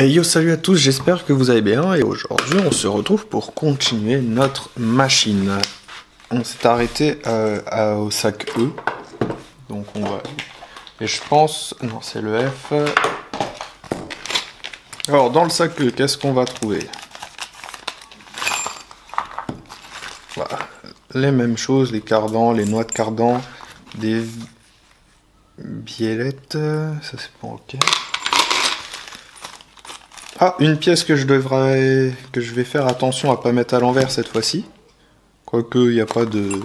Et yo, salut à tous, j'espère que vous allez bien et aujourd'hui on se retrouve pour continuer notre machine. On s'est arrêté au sac E, donc on va... Et je pense... Non, c'est le F. Alors dans le sac E, qu'est-ce qu'on va trouver? Voilà. Les mêmes choses, les cardans, les noix de cardan, des biellettes, ça c'est pas ok. Ah, une pièce que je vais faire attention à pas mettre à l'envers cette fois-ci. Quoique il n'y a pas de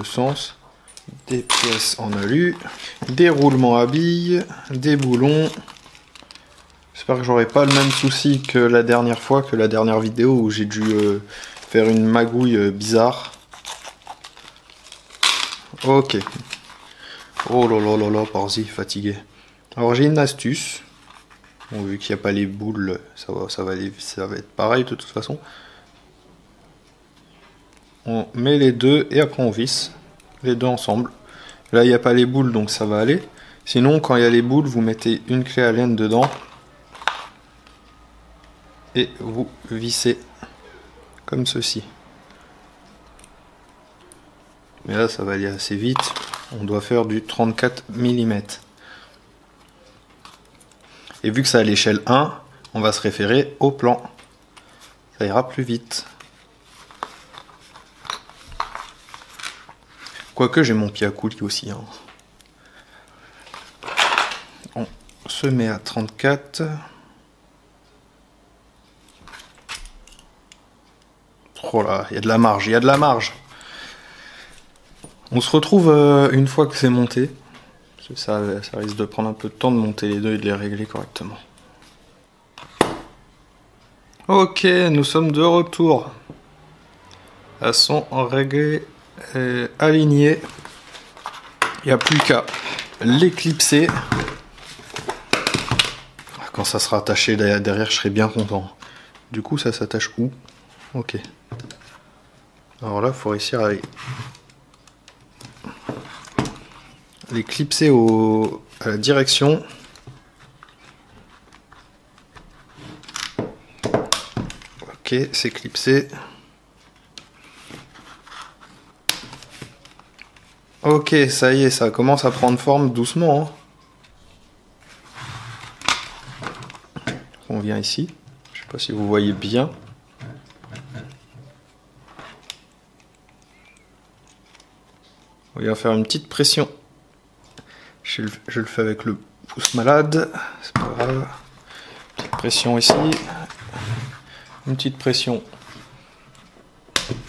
sens. Des pièces en alu, des roulements à billes, des boulons. J'espère que j'aurai pas le même souci que la dernière fois, que la dernière vidéo où j'ai dû faire une magouille bizarre. Ok. Oh là là là là, par-y, fatigué. Alors j'ai une astuce. Bon, vu qu'il n'y a pas les boules, ça va être pareil de toute façon. On met les deux et après on visse les deux ensemble. Là il n'y a pas les boules donc ça va aller. Sinon quand il y a les boules, vous mettez une clé à laine dedans. Et vous vissez comme ceci. Mais là ça va aller assez vite. On doit faire du 34 mm. Et vu que c'est à l'échelle 1, on va se référer au plan. Ça ira plus vite. Quoique j'ai mon pied à coulis aussi. Hein. On se met à 34. Oh là, il y a de la marge, il y a de la marge. On se retrouve une fois que c'est monté. Ça risque de prendre un peu de temps de monter les deux et de les régler correctement. Ok, nous sommes de retour. Elles sont réglées et alignées. Il n'y a plus qu'à l'éclipser. Quand ça sera attaché derrière, je serai bien content. Du coup, ça s'attache où? Ok. Alors là, il faut réussir à les clipser à la direction. Ok, c'est clipsé. Ok, ça y est, ça commence à prendre forme doucement. Hein. On vient ici. Je sais pas si vous voyez bien. On vient faire une petite pression. Je le fais avec le pouce malade, c'est pas grave. Petite pression ici, une petite pression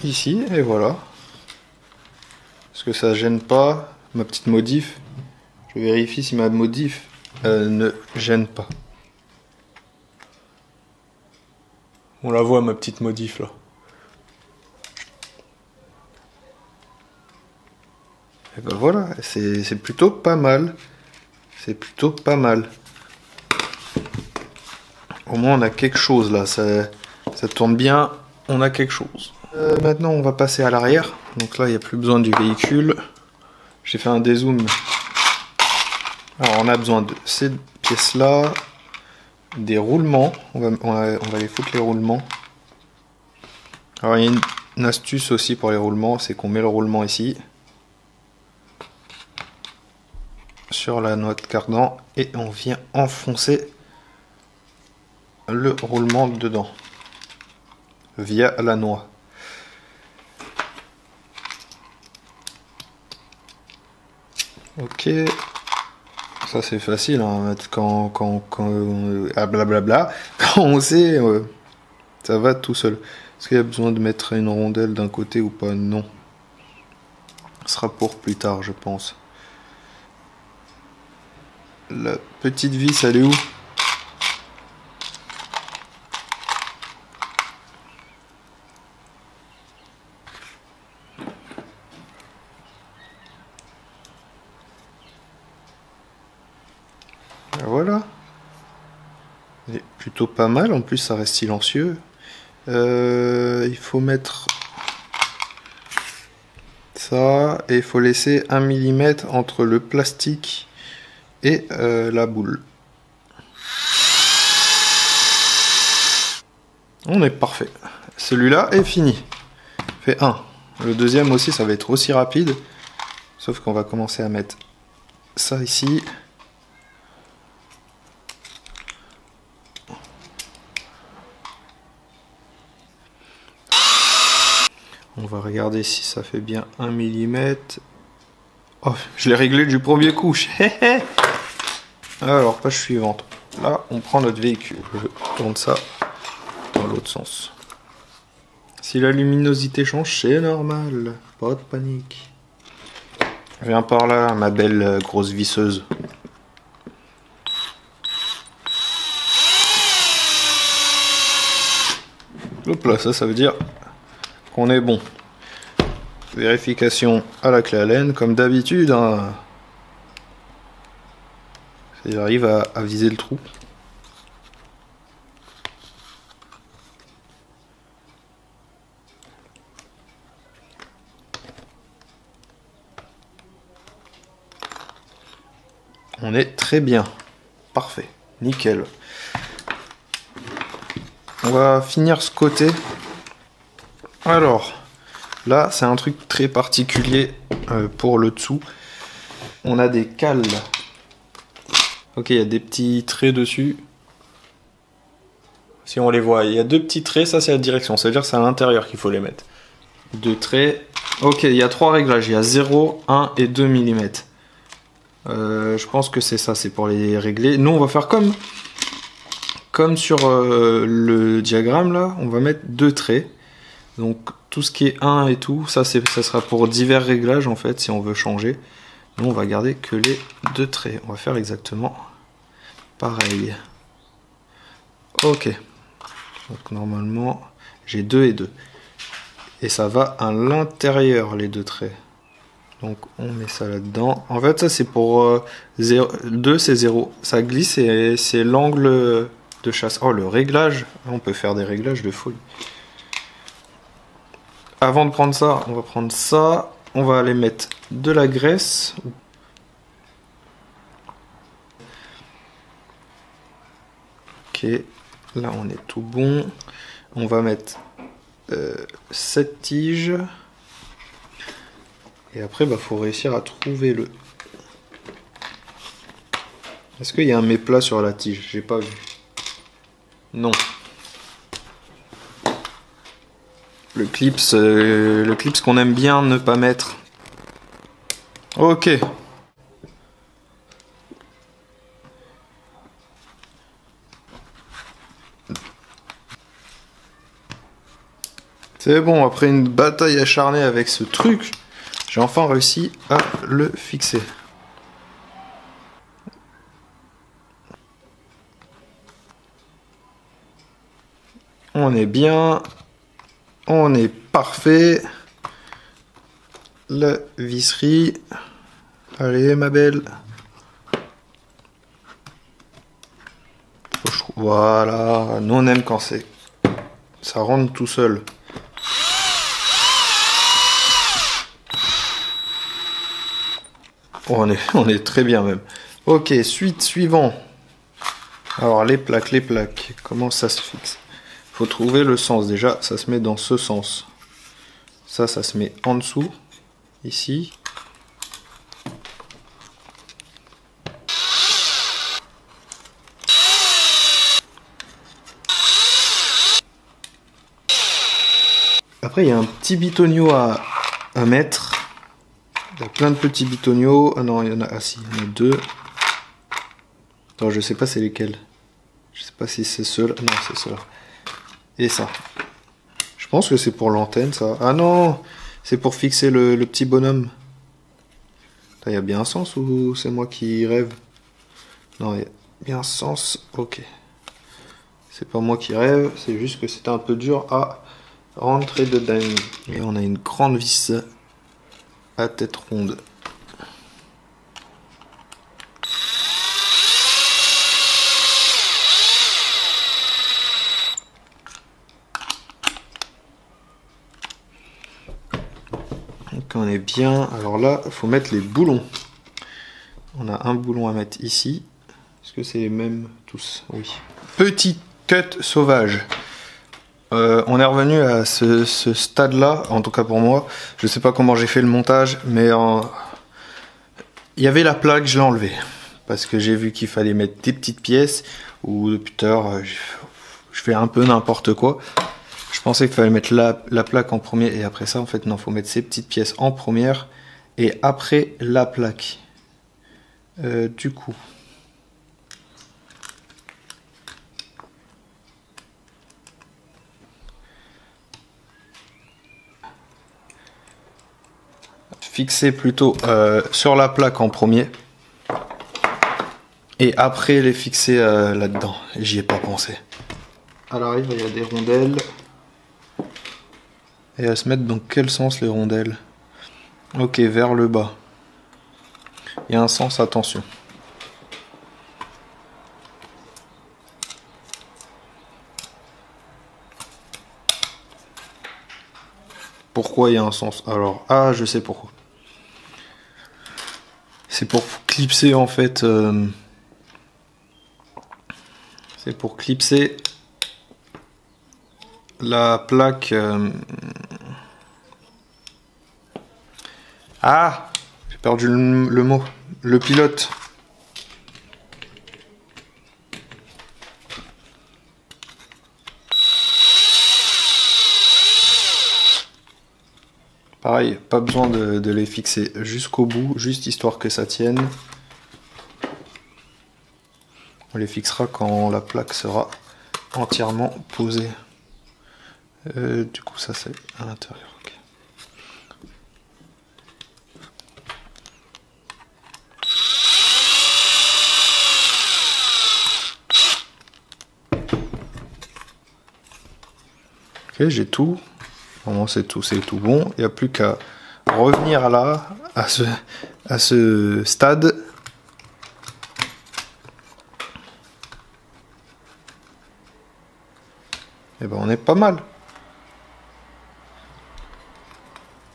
ici, et voilà. Parce que ça gêne pas ma petite modif. Je vérifie si ma modif ne gêne pas. On la voit ma petite modif là. Et ben voilà, c'est plutôt pas mal. C'est plutôt pas mal. Au moins on a quelque chose là, ça tourne bien, on a quelque chose. Maintenant on va passer à l'arrière. Donc là il n'y a plus besoin du véhicule. J'ai fait un dézoom. Alors on a besoin de ces pièces là. Des roulements. On va les foutre les roulements. Alors il y a une astuce aussi pour les roulements, c'est qu'on met le roulement ici. Sur la noix de cardan et on vient enfoncer le roulement dedans via la noix. Ok, ça c'est facile hein, quand blablabla, quand on sait, ça va tout seul. Est-ce qu'il y a besoin de mettre une rondelle d'un côté ou pas? Non. Ce sera pour plus tard je pense. La petite vis, elle est où? Voilà. Elle est plutôt pas mal, en plus ça reste silencieux. Il faut mettre ça, et il faut laisser 1 mm entre le plastique et la boule. On est parfait. Celui-là est fini. Fait 1. Le deuxième aussi, ça va être aussi rapide. Sauf qu'on va commencer à mettre ça ici. On va regarder si ça fait bien 1 mm. Oh, je l'ai réglé du premier coup. Alors, page suivante. Là, on prend notre véhicule. Je tourne ça dans l'autre sens. Si la luminosité change, c'est normal. Pas de panique. Viens par là, ma belle grosse visseuse. Hop là, ça veut dire qu'on est bon. Vérification à la clé Allen, comme d'habitude. Hein. Il arrive à viser le trou. On est très bien. Parfait. Nickel. On va finir ce côté. Alors, là, c'est un truc très particulier pour le dessous. On a des cales. Ok, il y a des petits traits dessus. Si on les voit, il y a 2 petits traits, ça c'est la direction. Ça veut dire que c'est à l'intérieur qu'il faut les mettre. 2 traits. Ok, il y a 3 réglages. Il y a 0, 1 et 2 mm. Je pense que c'est ça, c'est pour les régler. Nous, on va faire comme sur le diagramme là. On va mettre 2 traits. Donc tout ce qui est 1 et tout, ça sera pour divers réglages en fait, si on veut changer. Nous, on va garder que les 2 traits. On va faire exactement pareil. Ok. Donc normalement, j'ai 2 et 2. Et ça va à l'intérieur, les 2 traits. Donc on met ça là-dedans. En fait, ça c'est pour 2, c'est 0. Ça glisse et c'est l'angle de chasse. Oh, le réglage. On peut faire des réglages de folie. Avant de prendre ça, on va prendre ça. On va aller mettre de la graisse. Ok, là on est tout bon. On va mettre cette tige. Et après, faut réussir à trouver le... Est-ce qu'il y a un méplat sur la tige? J'ai pas vu. Non. Le clips qu'on aime bien ne pas mettre. Ok. C'est bon, après une bataille acharnée avec ce truc, j'ai enfin réussi à le fixer. On est bien. On est parfait. La visserie. Allez, ma belle. Voilà. Nous, on aime quand ça rentre tout seul. On est très bien même. Ok, suivant. Alors, les plaques. Comment ça se fixe? Faut trouver le sens. Déjà, ça se met dans ce sens. Ça se met en dessous. Ici. Après, il y a un petit bitonio à mettre. Il y a plein de petits bitonio. Ah non, il y en a... Ah si, il y en a 2. Attends, je sais pas c'est lesquels. Je sais pas si c'est ceux-là. Non, c'est ceux-là. Et ça. Je pense que c'est pour l'antenne, ça. Ah non, c'est pour fixer le petit bonhomme. Il y a bien un sens ou c'est moi qui rêve? Non, il y a bien un sens. Ok. C'est pas moi qui rêve, c'est juste que c'était un peu dur à rentrer dedans. Et on a une grande vis à tête ronde. Donc on est bien. Alors là, il faut mettre les boulons. On a un boulon à mettre ici. Est-ce que c'est les mêmes tous? Oui. Petit cut sauvage. on est revenu à ce stade-là, en tout cas pour moi. Je sais pas comment j'ai fait le montage, mais il y avait la plaque, je l'ai enlevée. Parce que j'ai vu qu'il fallait mettre des petites pièces, ou depuis tard, je fais un peu n'importe quoi. Je pensais qu'il fallait mettre la plaque en premier, et après ça, en fait, non, faut mettre ces petites pièces en première, et après la plaque. Du coup... fixer plutôt sur la plaque en premier et après les fixer là-dedans. J'y ai pas pensé. À l'arrière il y a des rondelles et elles se mettent dans quel sens les rondelles? Ok, vers le bas. Il y a un sens, attention. Pourquoi il y a un sens? Alors, ah, je sais pourquoi. C'est pour clipser en fait. C'est pour clipser la plaque. Ah, j'ai perdu le mot. Le pilote. Pareil, pas besoin de les fixer jusqu'au bout, juste histoire que ça tienne. On les fixera quand la plaque sera entièrement posée. Du coup, ça c'est à l'intérieur. Okay. Ok, j'ai tout. Vraiment, c'est tout bon. Il n'y a plus qu'à revenir là, à ce stade. Et ben, on est pas mal.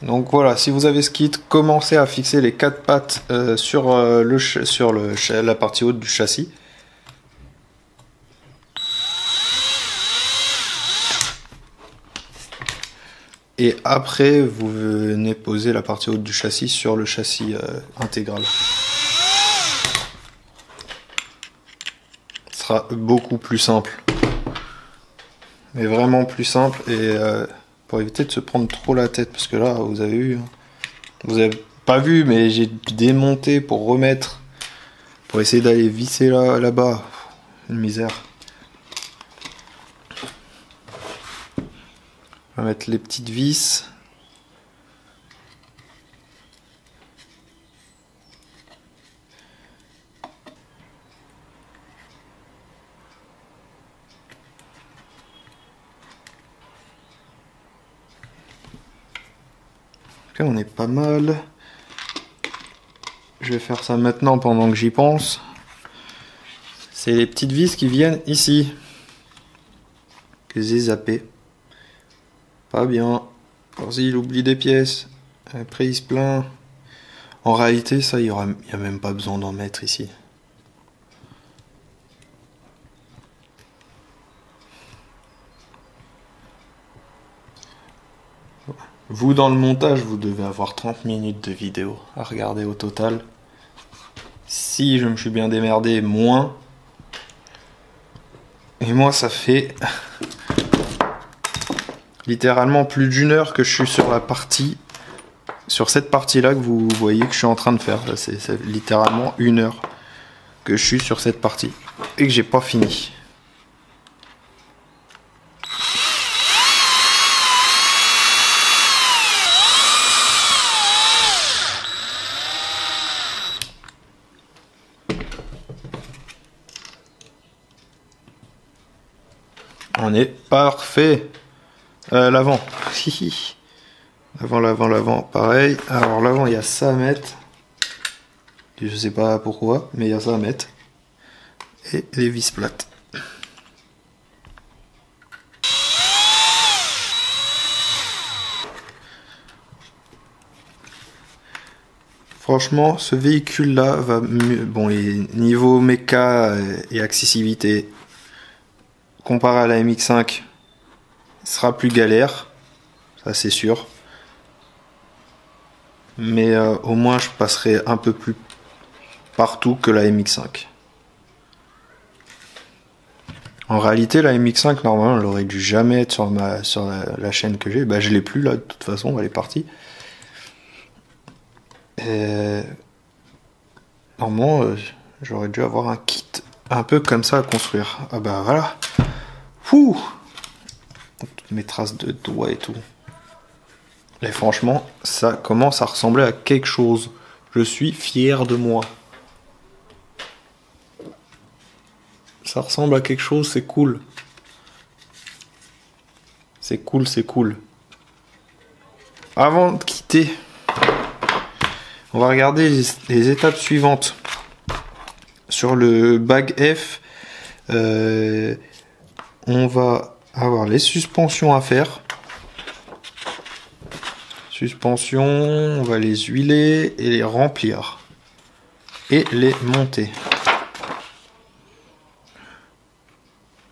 Donc voilà, si vous avez ce kit, commencez à fixer les 4 pattes sur la partie haute du châssis. Et après, vous venez poser la partie haute du châssis sur le châssis intégral. Ce sera beaucoup plus simple. Mais vraiment plus simple. Et pour éviter de se prendre trop la tête. Parce que là, vous avez vu. Hein, vous avez pas vu, mais j'ai démonté pour remettre. Pour essayer d'aller visser là-bas. Une misère. On va mettre les petites vis. Ok, on est pas mal. Je vais faire ça maintenant pendant que j'y pense. C'est les petites vis qui viennent ici. Que j'ai zappé. Pas bien. Vas-y, il oublie des pièces. Après, il se plaint. En réalité, ça, il n'y a même pas besoin d'en mettre ici. Vous, dans le montage, vous devez avoir 30 minutes de vidéo à regarder au total. Si je me suis bien démerdé, moins. Et moi, ça fait... littéralement plus d'1 heure que je suis sur la partie, sur cette partie-là que vous voyez que je suis en train de faire. C'est littéralement 1 heure que je suis sur cette partie et que j'ai pas fini. On est parfait. L'avant. L'avant, pareil. Alors l'avant, il y a ça à mettre. Je sais pas pourquoi, mais il y a ça à mettre. Et les vis plates. Franchement, ce véhicule-là va mieux. Bon, niveau méca et accessibilité, comparé à la MX5, Ce sera plus galère, ça c'est sûr. Mais au moins je passerai un peu plus partout que la MX5. En réalité, la MX5, normalement, elle aurait dû jamais être sur la chaîne que j'ai. Bah, je l'ai plus là, de toute façon, elle est partie. Et... normalement, j'aurais dû avoir un kit un peu comme ça à construire. Ah bah voilà. Ouh, toutes mes traces de doigts et tout. Et franchement, ça commence à ressembler à quelque chose. Je suis fier de moi. Ça ressemble à quelque chose, c'est cool. C'est cool, c'est cool. Avant de quitter, on va regarder les étapes suivantes. Sur le bag F, on va avoir les suspensions à faire. Suspensions, on va les huiler et les remplir. Et les monter.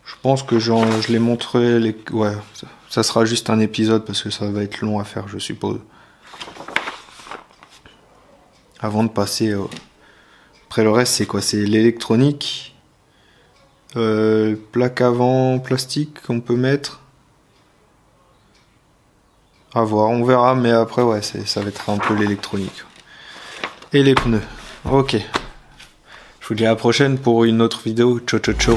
Je pense que je les montrerai. Ouais, ça sera juste un épisode parce que ça va être long à faire, je suppose. Avant de passer après le reste, c'est quoi? C'est l'électronique, plaque avant plastique qu'on peut mettre. À voir, on verra, mais après ouais, ça va être un peu l'électronique. Et les pneus. Ok. Je vous dis à la prochaine pour une autre vidéo. Ciao ciao ciao.